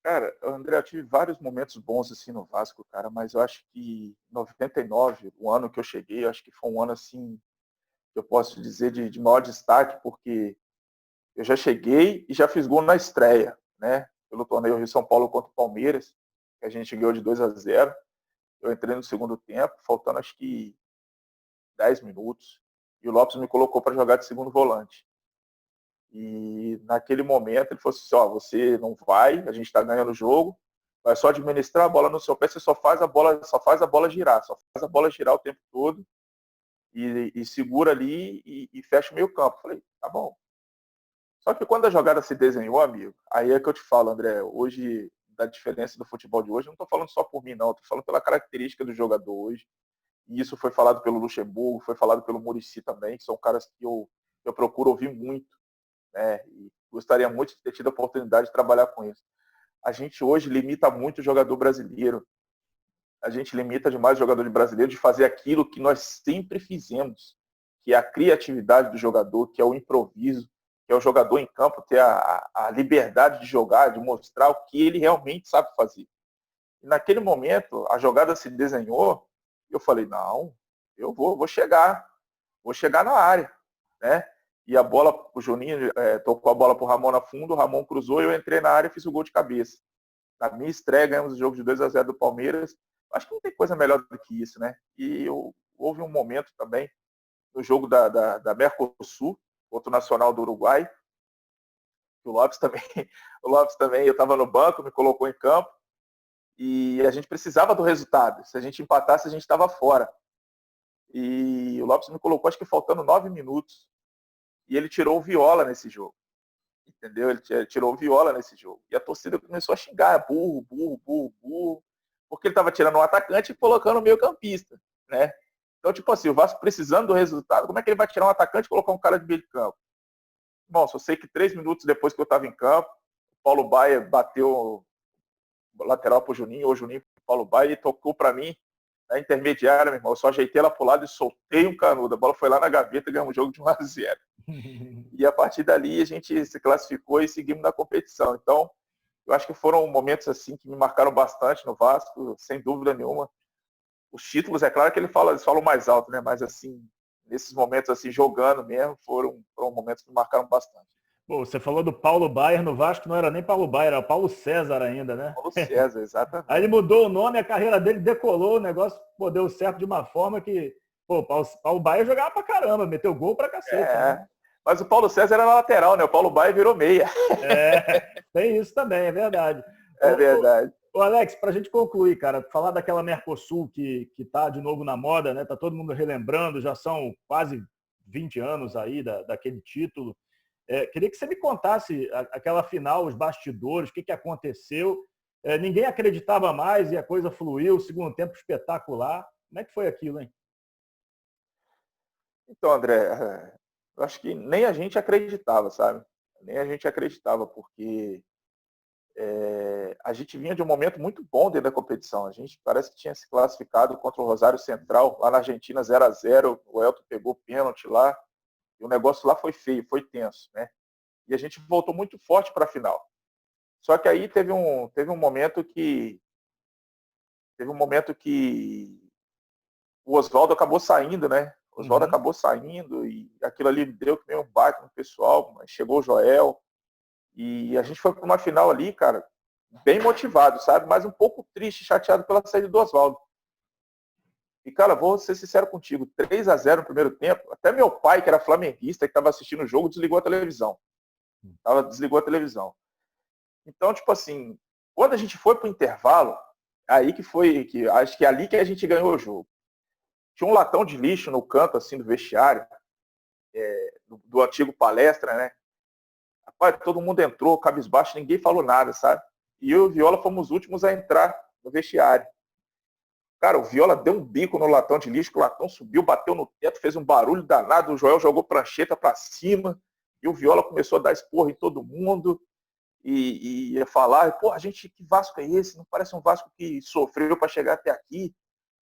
Cara, André, eu tive vários momentos bons assim no Vasco, cara, mas eu acho que 99, o ano que eu cheguei, eu acho que foi um ano assim que eu posso dizer de maior destaque, porque eu já cheguei e já fiz gol na estreia, né? Pelo torneio Rio São Paulo contra o Palmeiras, que a gente ganhou de 2-0. Eu entrei no segundo tempo, faltando acho que 10 minutos, e o Lopes me colocou para jogar de segundo volante. E naquele momento ele falou assim, ó, você não vai, a gente está ganhando o jogo, vai só administrar a bola no seu pé, você só faz a bola girar, só faz a bola girar o tempo todo e segura ali e fecha o meio campo. Falei, tá bom. Só que quando a jogada se desenhou, amigo, aí é que eu te falo, André, hoje, da diferença do futebol de hoje, eu não estou falando só por mim, não, estou falando pela característica do jogador hoje. E isso foi falado pelo Luxemburgo, foi falado pelo Muricy também, que são caras que eu procuro ouvir muito, né? E gostaria muito de ter tido a oportunidade de trabalhar com isso. A gente hoje limita muito o jogador brasileiro. A gente limita demais o jogador brasileiro de fazer aquilo que nós sempre fizemos, que é a criatividade do jogador, que é o improviso, que é o jogador em campo ter a liberdade de jogar, de mostrar o que ele realmente sabe fazer. E naquele momento, a jogada se desenhou, e eu falei, não, eu vou chegar na área, né? E a bola, o Juninho tocou a bola para o Ramon na fundo, o Ramon cruzou, eu entrei na área e fiz o gol de cabeça. Na minha estreia, ganhamos o jogo de 2-0 do Palmeiras. Acho que não tem coisa melhor do que isso, né? E houve um momento também no jogo da Mercosul, contra o Nacional do Uruguai, o Lopes também, eu estava no banco, me colocou em campo, e a gente precisava do resultado. Se a gente empatasse, a gente estava fora. E o Lopes me colocou, acho que faltando 9 minutos. E ele tirou o Viola nesse jogo. Entendeu? Ele tirou o Viola nesse jogo. E a torcida começou a xingar, burro, burro, burro, burro. Porque ele estava tirando um atacante e colocando o meio campista, né? Então, tipo assim, o Vasco precisando do resultado, como é que ele vai tirar um atacante e colocar um cara de meio de campo? Bom, só sei que 3 minutos depois que eu estava em campo, o Paulo Baia bateu lateral pro Juninho, ou Juninho pro Paulo Baia, e tocou para mim na intermediária, meu irmão. Eu só ajeitei ela pro lado e soltei um canudo. A bola foi lá na gaveta e ganhamos o jogo de 1-0. E a partir dali a gente se classificou e seguimos na competição. Então, eu acho que foram momentos assim que me marcaram bastante no Vasco, sem dúvida nenhuma. Os títulos, é claro que eles falam mais alto, né? Mas assim, nesses momentos assim, jogando mesmo, foram momentos que me marcaram bastante.
Pô, você falou do Paulo Baier no Vasco, não era nem Paulo Baier, era Paulo César ainda, né?
Paulo César, exatamente.
Aí ele mudou o nome, a carreira dele decolou, o negócio pô, deu certo de uma forma que, pô, Paulo Baier jogava pra caramba, meteu gol pra cacete. Né?
Mas o Paulo César era na lateral, né? O Paulo Baier virou meia.
Tem isso também, é verdade.
É verdade.
Ô Alex, pra gente concluir, cara, falar daquela Mercosul que tá de novo na moda, né? Tá todo mundo relembrando, já são quase 20 anos aí daquele título. Queria que você me contasse aquela final, os bastidores, o que aconteceu. Ninguém acreditava mais e a coisa fluiu, segundo tempo espetacular. Como é que foi aquilo, hein?
Então, André, eu acho que nem a gente acreditava, sabe? Nem a gente acreditava, porque a gente vinha de um momento muito bom dentro da competição. A gente parece que tinha se classificado contra o Rosário Central, lá na Argentina, 0-0. O Elton pegou pênalti lá, e o negócio lá foi feio, foi tenso, né? E a gente voltou muito forte para a final. Só que aí teve um momento que o Oswaldo acabou saindo, né? O Oswaldo acabou saindo e aquilo ali deu que meio um baque no pessoal, mas chegou o Joel e a gente foi para uma final ali, cara, bem motivado, sabe? Mas um pouco triste, chateado pela saída do Oswaldo. E, cara, vou ser sincero contigo, 3-0 no primeiro tempo, até meu pai, que era flamenguista, que estava assistindo o jogo, desligou a televisão. Desligou a televisão. Então, tipo assim, quando a gente foi pro intervalo, aí acho que é ali que a gente ganhou o jogo. Tinha um latão de lixo no canto, assim, do vestiário, do antigo palestra, né? Rapaz, todo mundo entrou, cabisbaixo, ninguém falou nada, sabe? E eu e o Viola fomos os últimos a entrar no vestiário. Cara, o Viola deu um bico no latão de lixo, que o latão subiu, bateu no teto, fez um barulho danado, o Joel jogou prancheta pra cima, e o Viola começou a dar esporro em todo mundo, e ia falar, pô, que Vasco é esse? Não parece um Vasco que sofreu para chegar até aqui,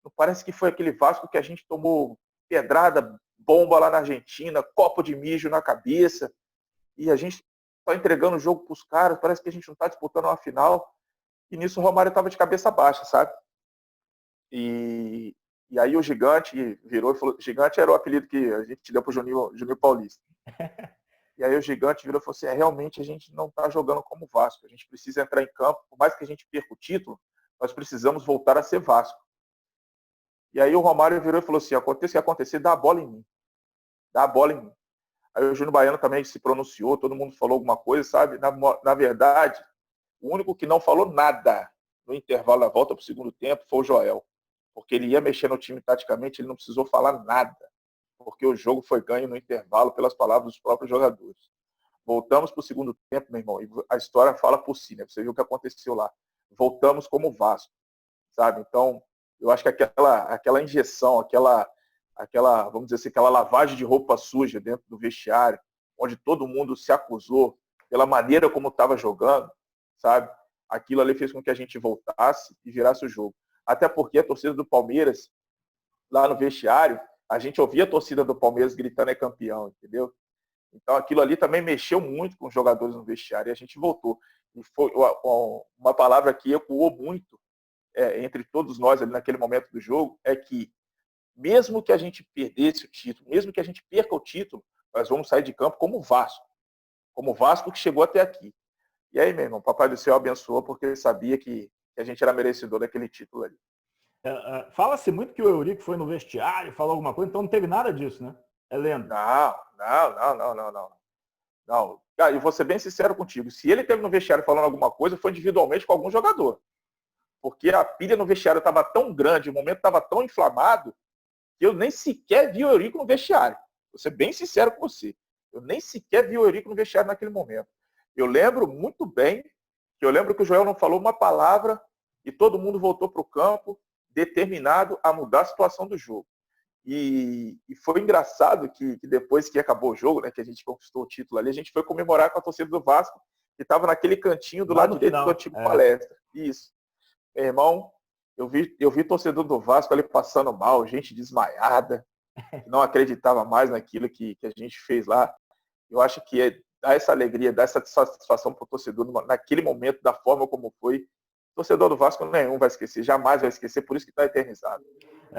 não parece que foi aquele Vasco que a gente tomou pedrada, bomba lá na Argentina, copo de mijo na cabeça, e a gente está entregando o jogo para os caras, parece que a gente não está disputando uma final, e nisso o Romário estava de cabeça baixa, sabe? E aí o Gigante virou e falou, Gigante era o apelido que a gente deu para o Juninho Paulista. E aí o Gigante virou e falou assim, realmente a gente não está jogando como Vasco, a gente precisa entrar em campo, por mais que a gente perca o título, nós precisamos voltar a ser Vasco. E aí o Romário virou e falou assim, aconteça o que acontecer, dá a bola em mim. Dá a bola em mim. Aí o Júnior Baiano também se pronunciou, todo mundo falou alguma coisa, sabe? Na verdade, o único que não falou nada no intervalo da volta para o segundo tempo foi o Joel. Porque ele ia mexer no time taticamente, ele não precisou falar nada. Porque o jogo foi ganho no intervalo pelas palavras dos próprios jogadores. Voltamos para o segundo tempo, meu irmão, e a história fala por si, né? Você viu o que aconteceu lá. Voltamos como o Vasco, sabe? Então, eu acho que aquela injeção, vamos dizer assim, aquela lavagem de roupa suja dentro do vestiário, onde todo mundo se acusou pela maneira como estava jogando, sabe? Aquilo ali fez com que a gente voltasse e virasse o jogo. Até porque a torcida do Palmeiras, lá no vestiário, a gente ouvia a torcida do Palmeiras gritando é campeão, entendeu? Então aquilo ali também mexeu muito com os jogadores no vestiário e a gente voltou. E foi uma palavra que ecoou muito entre todos nós ali naquele momento do jogo, é que mesmo que a gente perdesse o título, mesmo que a gente perca o título, nós vamos sair de campo como o Vasco que chegou até aqui. E aí, meu irmão, o Papai do Céu abençoou porque ele sabia que a gente era merecedor daquele título ali.
Fala-se muito que o Eurico foi no vestiário, falou alguma coisa, então não teve nada disso, né? É lenda.
Não. Cara, e vou ser bem sincero contigo, se ele teve no vestiário falando alguma coisa, foi individualmente com algum jogador. Porque a pilha no vestiário estava tão grande, o momento estava tão inflamado, que eu nem sequer vi o Eurico no vestiário. Vou ser bem sincero com você. Eu nem sequer vi o Eurico no vestiário naquele momento. Eu lembro muito bem que o Joel não falou uma palavra e todo mundo voltou para o campo determinado a mudar a situação do jogo. E foi engraçado que depois que acabou o jogo, né, que a gente conquistou o título ali, a gente foi comemorar com a torcida do Vasco, que estava naquele cantinho do lado direito do antigo palestra. Isso. Meu irmão, eu vi torcedor do Vasco ali passando mal, gente desmaiada, que não acreditava mais naquilo que a gente fez lá. Eu acho que dar essa alegria, dar essa satisfação para o torcedor naquele momento, da forma como foi, o torcedor do Vasco nenhum vai esquecer, jamais vai esquecer, por isso que está eternizado.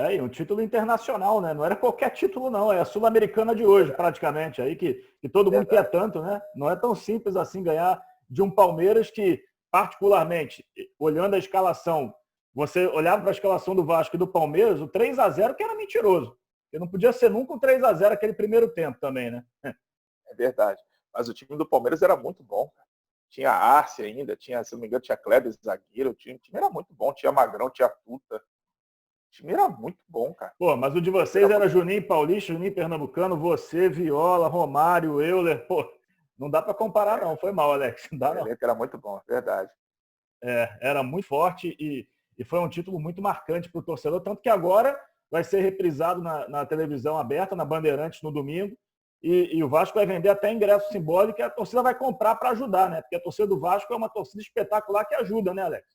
E um título internacional, né? Não era qualquer título, não. É a Sul-Americana de hoje, praticamente. Aí que todo mundo quer tanto, né? Não é tão simples assim ganhar de um Palmeiras que, particularmente, olhando a escalação, você olhava para a escalação do Vasco e do Palmeiras, o 3-0 que era mentiroso. Porque não podia ser nunca um 3-0 aquele primeiro tempo também, né?
É verdade. Mas o time do Palmeiras era muito bom, cara. Tinha a Arce ainda, se não me engano, tinha Kleber, zagueiro. O time era muito bom. Tinha Magrão, tinha Tuta. O time era muito bom, cara.
Pô, mas o de vocês era Juninho Paulista, Juninho Pernambucano, você, Viola, Romário, Euler. Pô, não dá para comparar, não. Foi mal, Alex. Não dá, não.
Era muito bom, é verdade.
Era muito forte e foi um título muito marcante para o torcedor, tanto que agora vai ser reprisado na televisão aberta, na Bandeirantes, no domingo, e o Vasco vai vender até ingresso simbólico e a torcida vai comprar para ajudar, né? Porque a torcida do Vasco é uma torcida espetacular que ajuda, né, Alex?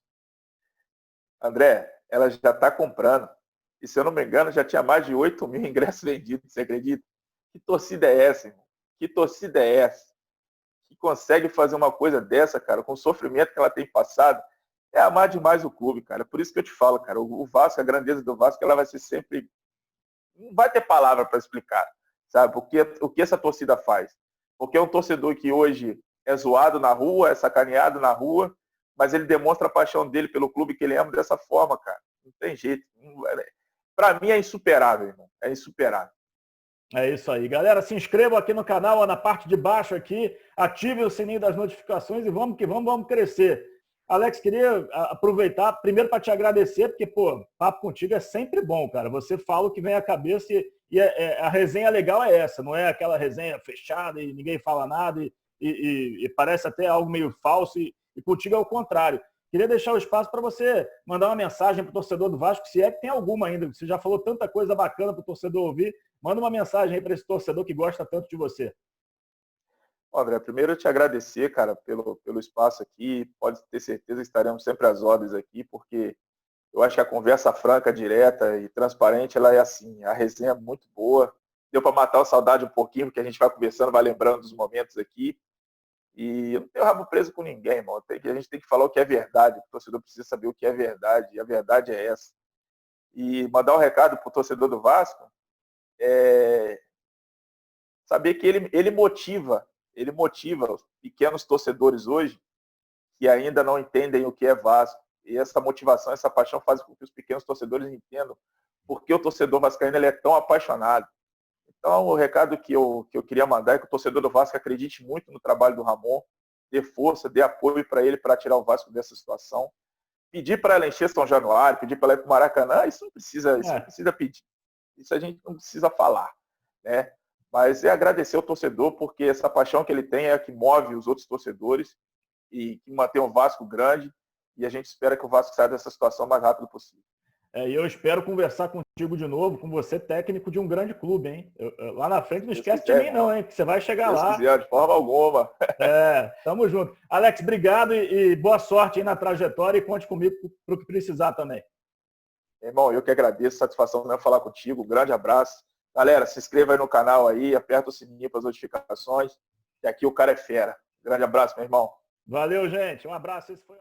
André, ela já está comprando. E se eu não me engano, já tinha mais de 8 mil ingressos vendidos, você acredita? Que torcida é essa, irmão? Que torcida é essa? Que consegue fazer uma coisa dessa, cara, com o sofrimento que ela tem passado, é amar demais o clube, cara. Por isso que eu te falo, cara, o Vasco, a grandeza do Vasco, ela vai ser sempre... Não vai ter palavra para explicar, sabe? O que essa torcida faz. Porque é um torcedor que hoje é zoado na rua, é sacaneado na rua, mas ele demonstra a paixão dele pelo clube que ele ama dessa forma, cara. Não tem jeito. Para mim é insuperável, irmão. É insuperável.
É isso aí. Galera, se inscrevam aqui no canal, na parte de baixo aqui, ative o sininho das notificações e vamos que vamos crescer. Alex, queria aproveitar primeiro para te agradecer, porque, pô, papo contigo é sempre bom, cara. Você fala o que vem à cabeça e a resenha legal é essa, não é aquela resenha fechada e ninguém fala nada e parece até algo meio falso e contigo é o contrário. Queria deixar o espaço para você mandar uma mensagem para o torcedor do Vasco, se é que tem alguma ainda. Você já falou tanta coisa bacana para o torcedor ouvir. Manda uma mensagem aí para esse torcedor que gosta tanto de você.
André, primeiro eu te agradecer, cara, pelo espaço aqui. Pode ter certeza que estaremos sempre às ordens aqui, porque eu acho que a conversa franca, direta e transparente, ela é assim. A resenha é muito boa. Deu para matar a saudade um pouquinho, porque a gente vai conversando, vai lembrando dos momentos aqui. E eu não tenho rabo preso com ninguém, irmão. A gente tem que falar o que é verdade. O torcedor precisa saber o que é verdade. E a verdade é essa. E mandar um recado para o torcedor do Vasco saber que ele motiva os pequenos torcedores hoje que ainda não entendem o que é Vasco. E essa motivação, essa paixão faz com que os pequenos torcedores entendam por que o torcedor vascaíno ele é tão apaixonado. Então, o recado que eu queria mandar é que o torcedor do Vasco acredite muito no trabalho do Ramon, dê força, dê apoio para ele para tirar o Vasco dessa situação. Pedir para ela encher São Januário, pedir para ela ir para o Maracanã, isso não precisa pedir. Isso a gente não precisa falar, né? Mas é agradecer ao torcedor, porque essa paixão que ele tem é a que move os outros torcedores e que mantém o Vasco grande, e a gente espera que o Vasco saia dessa situação o mais rápido possível.
E eu espero conversar contigo de novo, com você, técnico de um grande clube, hein? Lá na frente não esquece de mim, não, hein? Que você vai chegar lá.
Se quiser, de forma alguma.
Tamo junto. Alex, obrigado e boa sorte aí na trajetória e conte comigo para o que precisar também.
Irmão, eu que agradeço, satisfação mesmo falar contigo, um grande abraço. Galera, se inscreva aí no canal aí, aperta o sininho para as notificações, que aqui o cara é fera. Grande abraço, meu irmão.
Valeu, gente. Um abraço. Esse foi...